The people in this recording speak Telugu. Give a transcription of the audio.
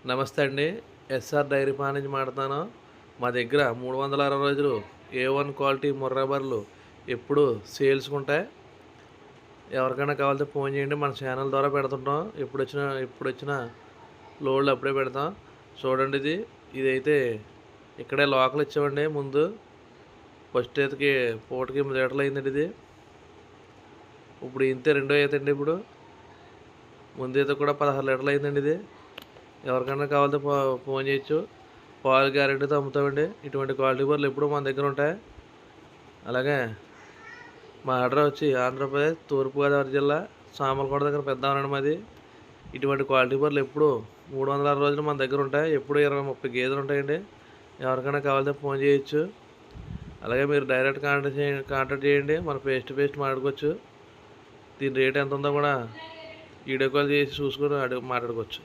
నమస్తే అండి. ఎస్ఆర్ డైరీ ఫామ్ నుంచి మాట్లాడుతున్నాను. మా దగ్గర 360 రోజులు A1 క్వాలిటీ ముర్రా బర్రెలు ఎప్పుడు సేల్స్‌కి ఉంటాయి. ఎవరికైనా కావాలంటే ఫోన్ చేయండి. మన ఛానల్ ద్వారా పెడుతుంటాం. ఇప్పుడొచ్చిన లోడ్లు అప్పుడే పెడతాం. చూడండి ఇదైతే ఇక్కడే లోకల్ ఇచ్చామండి ముందు. ఫస్ట్ ఈతకి పూటకి 8 లీటర్లు అయిందండి ఇది. ఇప్పుడు ఇంతే రెండో ఈత అండి ఇప్పుడు. ముందు ఈత కూడా 16 లీటర్లు అయిందండి ఇది. ఎవరికైనా కావాలంటే ఫోన్ చేయొచ్చు. పాలు గ్యారెంటీతో అమ్ముతామండి. ఇటువంటి క్వాలిటీ బర్రెలు ఎప్పుడూ మన దగ్గర ఉంటాయి. అలాగే మా అడ్రస్ వచ్చి ఆంధ్రప్రదేశ్ తూర్పుగోదావరి జిల్లా సామర్లకోట దగ్గర పెద్దామనండి మాది. ఇటువంటి క్వాలిటీ బర్రెలు ఎప్పుడు 360 రోజులు మన దగ్గర ఉంటాయి. ఎప్పుడు 20-30 గేదెలు ఉంటాయండి. ఎవరికైనా కావాలంటే ఫోన్ చేయొచ్చు. అలాగే మీరు డైరెక్ట్ కాంటాక్ట్ చేయండి. మనం ఫేస్ టు ఫేస్ మాట్లాడుకోవచ్చు. దీని రేట్ ఎంత ఉందో కూడా వీడియో కాల్ చేసి చూసుకొని మాట్లాడుకోవచ్చు.